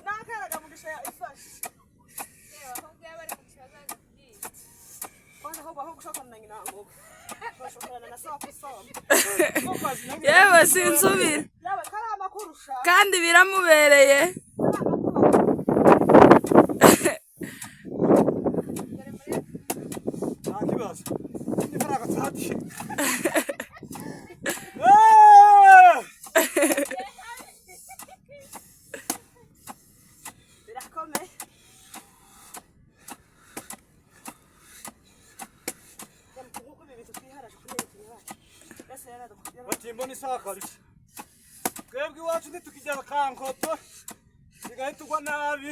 nakaraga mugisha ifashe yewe sinsubira kandi biramubereye Mbona isakariye twebwe iwacu ntitukijya kankoto sigaye tugwa nabi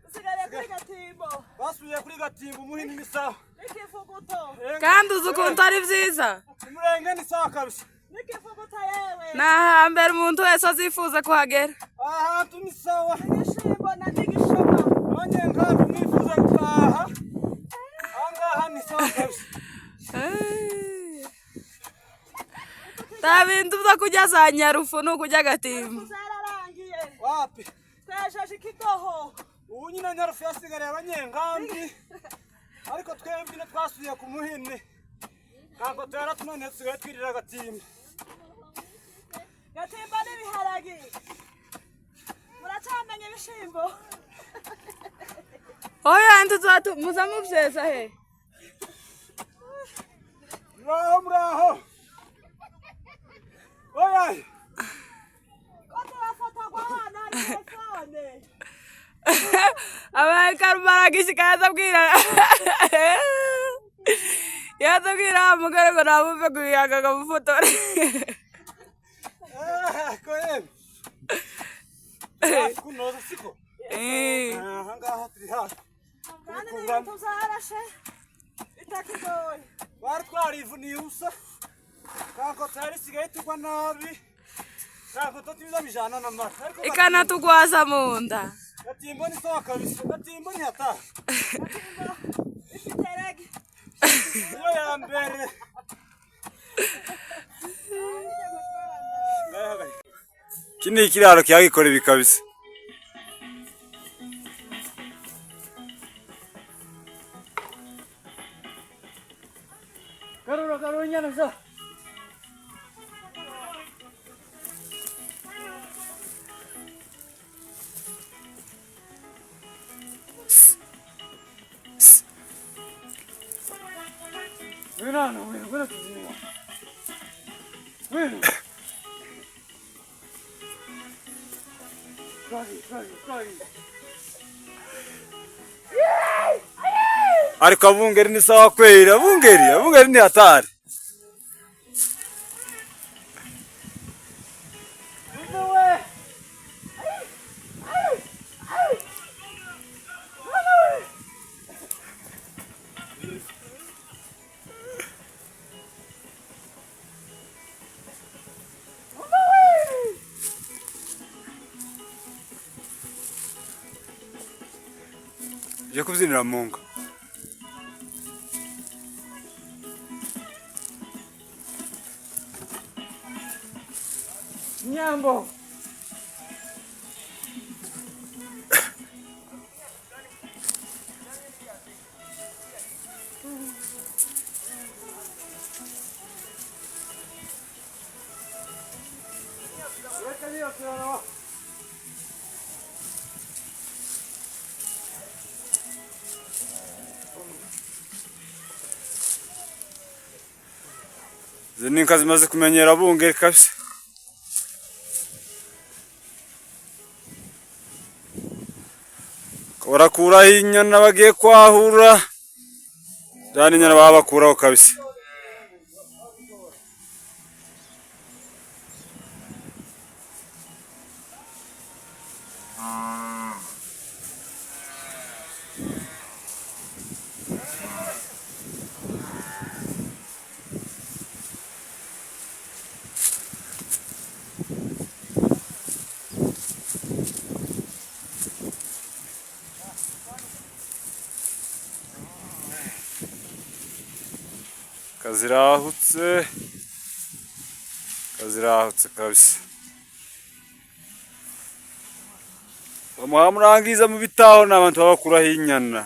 usigariye kuri Gatimbo basubiye kuri Gatimbo umuhini n'isaha n'ikivuguto kandi uzi ukuntu ari byiza umurenge n'isakariye n'ikivuguto yewe ni ahambere umuntu wese azifuza kuhagera ahantu ni sawa n'igishimbo na n'igishoma none ngaho mwifuza gutaha ahangaha ni sawa kabisa nta bintu byo kujya za Nyarufu ni ukujya Gatimbo zararangiye wapi twesheje ikidoho ubu nyine Nyarufu yasigariye abanyengambi ariko twebwe twasubiye ku muhini ntabwo tuyaratunaniye dusigaye twirira Gatimbo Gatimbo n'ibiharagi muracamenye ibishimbo oya ntu muza muvyeza he muraho oya ko turafata kwa hana hari telefone abaye karumaragisha yazabwira umugore ngo nabuve kuyaga akamufotora koyem kunoza siko ahangaha turi hafi kandi n'ibintu zarashe bitakigoye bari twarivuniye ubusa kako tarisigaye tugwa nabi kako tubiza bijana n'amata ikanatugwaza mu nda Gatimbo ni sawa kabisa Gatimbo ni hata Gatimbo ifiterege iyo ya mbere kini ikiraro cyagikora ibi kabisa Garura nyana za Bueno, tuzima. Bueno. Sorry. Ariko abungeri ni sawa kweli, abungeri ni hatari. Je kubyinira munga Nyambo Zini inka zimaze kumenyera abungeri kabisa barakuraho inyana bagiye kwahura kandi inyana baba bakuraho kabisa kazirahutse kabisa bamurangiza mu bitaho n'abantu babakuraho inyana.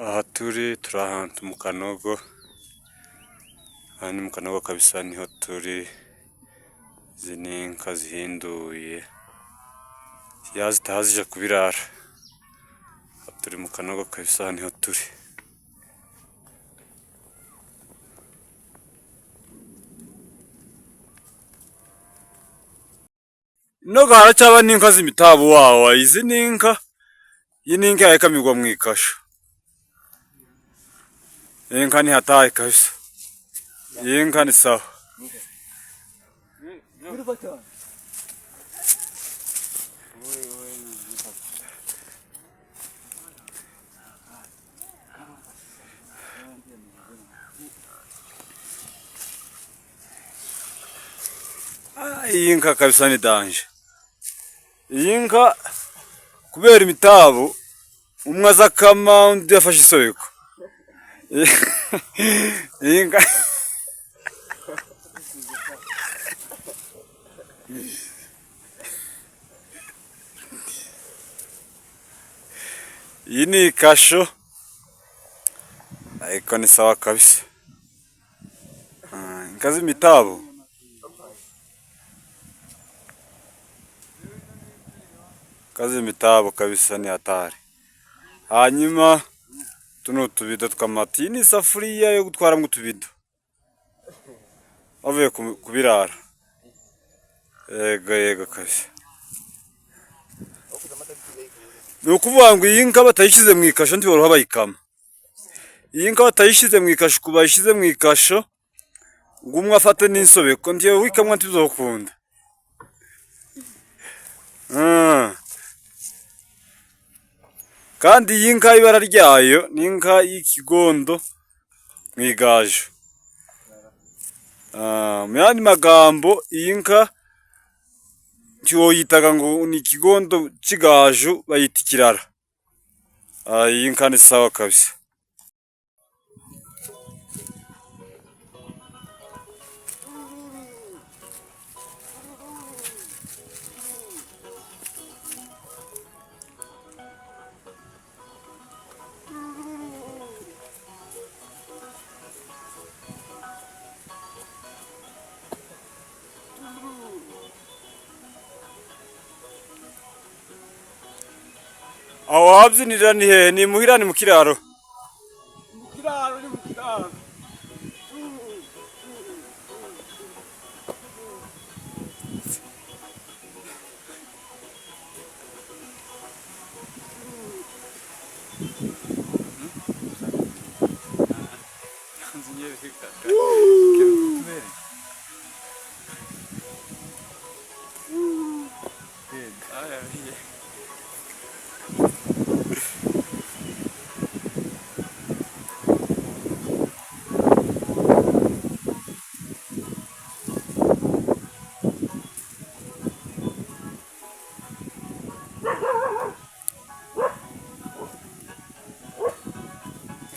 Aha turi ahantu mu Kanogo. Aha ni mu Kanogo kabisa, niho turi. Izi ni inka zihinduye zitaha zija kubirara. Aha turi mu Kanogo kabisa, niho turi. Inoga haracyaba n'inka z'imitabu wawa. Izi ni inka, iyi ni inka yakamirwa mu ikasho. Inka ni hatari kabisa. Iyi nka ni sawa. Iyi nka kabisa ni danje. Iyi nka kubera imitabu umwe azakama undi yafashe isoyeko. Iyi nka iyi ni ikasho ariko ni sawa kabisa. Inka z'imitabu kabisa ni hatari. Hanyuma tuno tubido tw'amata. Iyi ni isafuriya yo gutwaramo utubido bavuye kubirara. Yego kabisa. Ni ukuvuga ngo iyi nka batayishyize mu ikasho ntiboroha bayikama. iyi nka batayishize mu ikasho, ku bayishize mu ikasho ngo umwe afate n'insobeko ndiyo wikamwa ntibizokunda. Kandi iyi nka ibara ryayo ni inka y'ikigondo mu igaju. Mu yandi magambo iyi nka ntiwoyitaga ngo ni ikigondo c'igaju, bayita ikirara. Iyi nka ni sawa kabisa. Aho wabyinira ni hehe? Ni muhira ni mu kiraro? Mu kiraro, ni mu kiraro.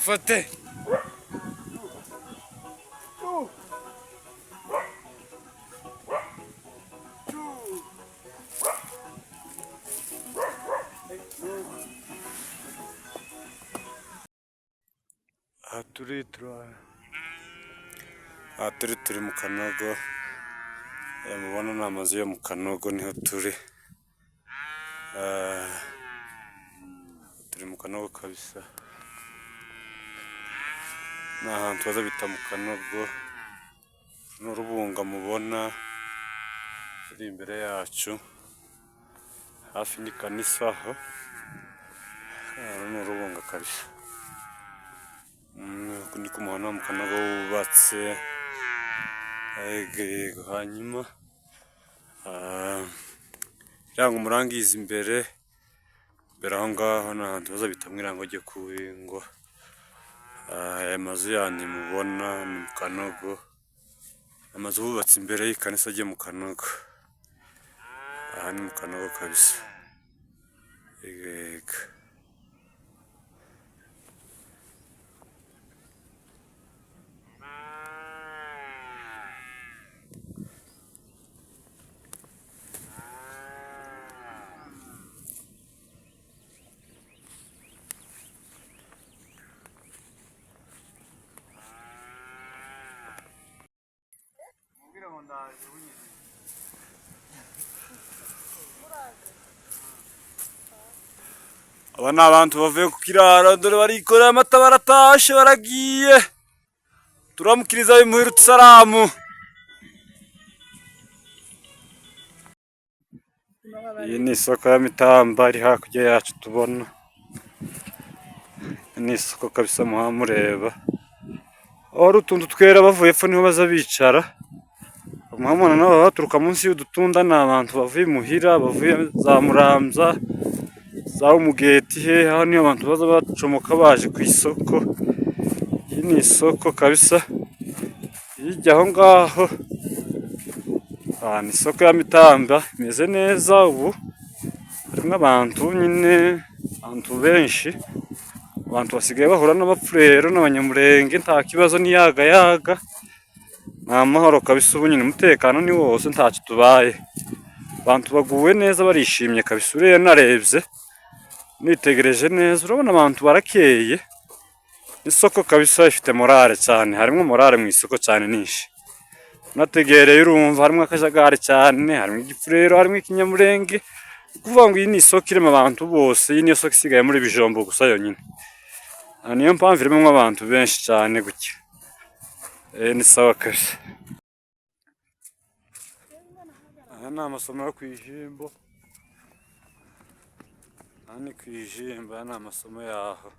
Fate. Turi mu Kanogo. Mubona ni amazu yo mu Kanogo, niho turi. Turi mu Kanogo kabisa. Ni ahantu baza bita mu Kanogo. N'urubunga mubona ruri imbere yacu, hafi n'ikanisa aho. Ni urubunga kabisa. Ndi kumubona mu Kanogo wubatse. Hanyuma irango umurangiza imbere aho ngaho ni ahantu baza bita mu irango ryo ku Bingo. Aya mazu yandi mubona ni mu Kanogo, amazu bubatse imbere y'ikanisa ryo mu Kanogo. Aha ni mu Kanogo kabisa. Aba ni abantu bavuye ku kiraro, dore barikoreye amata baratashe baragiye. Turamukiriza bimuhira utusalamu. Iyi ni isoko ya Mitamba iri hakurya yacu tubona. Ni isoko kabisa muhamureba. Ori utuntu twera bavuye epfo niho baza bicara. Muhamuna nabo baturuka munsi y'udutunda, ni abantu bavuye muhira, bavuye za Muramza, za Umugeti he, aho niyo abantu baza bacomoka baje ku isoko. Iyi ni isoko kabisa. Hirya aho ngaho ni isoko ya Mitamba, imeze neza. Ubu harimo abantu nyine, abantu benshi. Abantu basigaye bahura n'abapfurero n'abanyamurenge, nta kibazo n'iyagayaga. Ni amahoro kabisa, ubu nyine umutekano ni wose, ntacyo tubaye. Abantu baguwe neza barishimye kabisa. Uriya narebye nitegereje neza, urabona abantu barakeye. Isoko kabisa ifite morale cyane, harimo morale mu isoko cyane nishi. Nategereye urumva harimo akajagari cyane, harimo igipfurero, harimo ikinyamurenge. Kuvuga ngo iyi ni isoko irimo abantu bose, iyi niyo soko isigaye muri Bijombo gusa yonyine. Niyo mpamvu irimo abantu benshi cyane gutya. Ni sawa kabisa. Aha ni amasomo yo kw'Ijimbo. Aha ni kw'Ijimbo, aha ni amasomo yaho.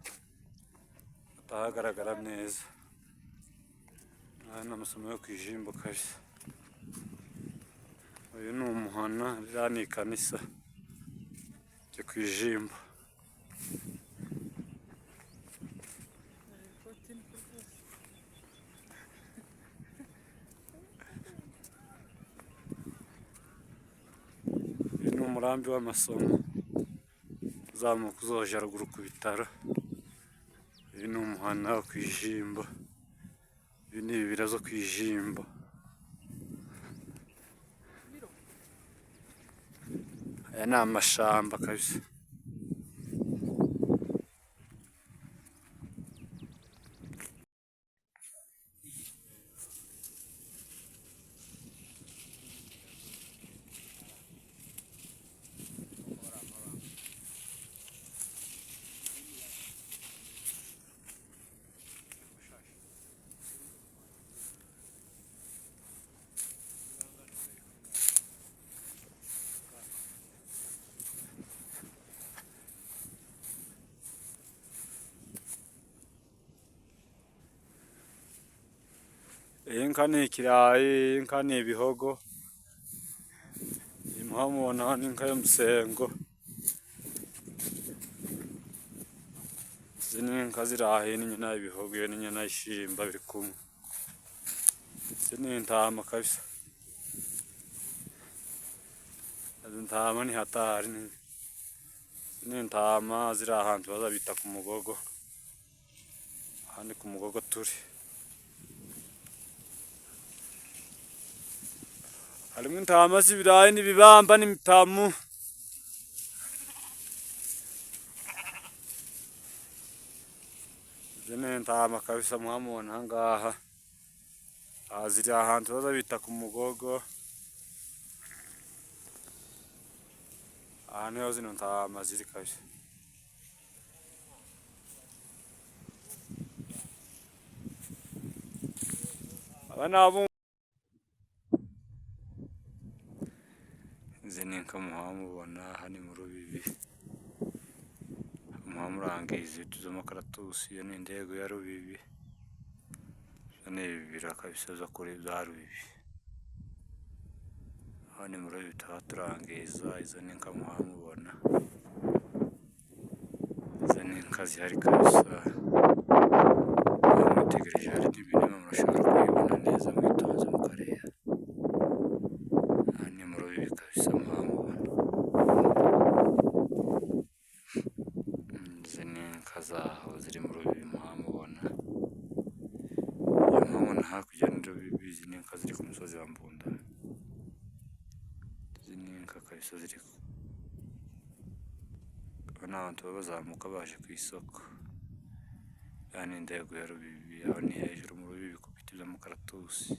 hatahagaragara neza. Aya ni amasomo yo ku Ijimbo kabisa. Uyu ni umuhana, ririya ni ikanisa ryo ku Ijimbo. Uyu ni umurambi w'amasomo uzamuka uzoja ruguru ku bitaro. Uyu ni umuhana wo ku Ijimbo. Ibi ni ibibira zo ku Ijimbo. Aya ni amashamba kabisa. Inka ni ikirayi, inka ni ibihogo. Muhamubona hano inka y'umusengo. Izi ni inka zirahiye n'inyana y'ibihogo, iyo n'inyana y'ishimba biri kumwe. Izi ni intama kabisa. Izi ntama ni hatari. Izi ni intama ziri ahantu bazabita ku Mugogo. Aha ni ku Mugogo turi. Harimo intama z'ibirayi n'ibibamba n'imitamu. Izi ni intama kabisa muhamubona aha ngaha. Aha ziri ahantu bazabita ku Mugogo. Aha niho zino ntama ziri kabisa. Aba ni abo. Izi ni inka muhamubona, aha ni mu Rubibi. Muhamurangiza ibiti z'amakaratusi, iyo ni indego ya Rubibi. Izo ni ibibira kabisa zo kuri za Rubibi. Aha ni mu Rubibi tuhaturangiza, izo ni inka muhamubona. Izo ni inka zihari kabisa. Mwitegereje hari n'ibintu murashobora kubibona neza mwitonze mukareba. Aha ni mu Rubibi kabisa muhamubona. Izi ni inka zaho ziri mu Rubibi muhamubona. Muhamubona hakurya ni Rubibi, izi ni inka ziri ku musozi wa Mbunda. Izi ni inka kabisa ziri n'abantu baba bazamuka baje ku isoko. Aha ni indego ya Rubibi, aho ni hejuru mu Rubibi ku biti by'amakaratusi.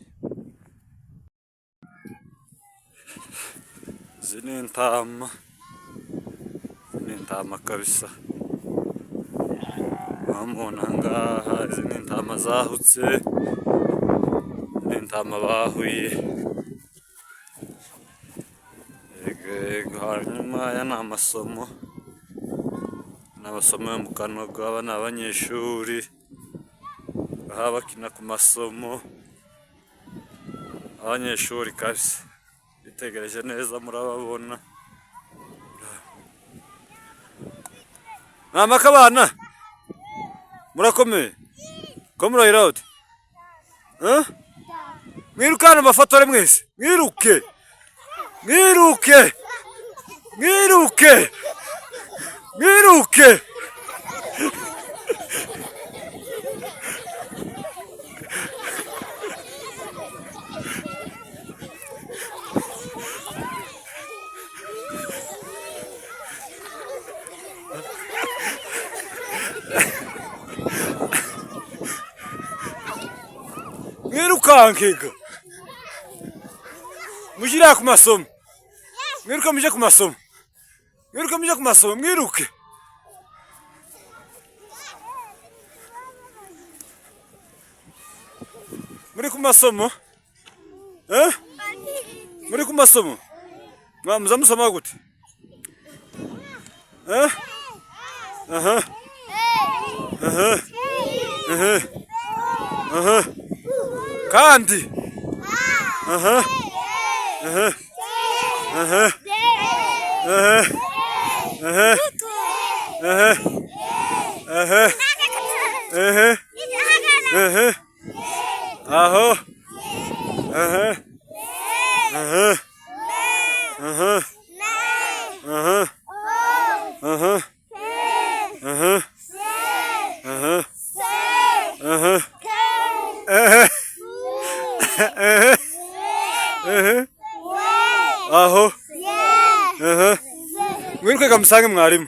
Izi ni intama. Izi ni intama kabisa. Muhamubona aha ngaha, izi ni intama zahutse. Ni intama bahuye. Yego, hanyuma aya ni amasomo. Amasomo yo mu Kanogo. Aba ni abanyeshuri aha bakina ku masomo. Abanyeshuri kabisa, bitegereje neza murababona. Namaka abana murakomeye ko murahira ute? Mwirukane bafatore mwese, mwiruke mwiruke mwiruke mwiruke. Mwirukankega mujira ku masomo. Mwiruka muje ku masomo. Mwiruka muje ku masomo, mwiruke. Muri ku masomo? Muri ku masomo? Muza musoma gute? Aha. Aha. kandi aho aho ngwino kwega musange mwarimu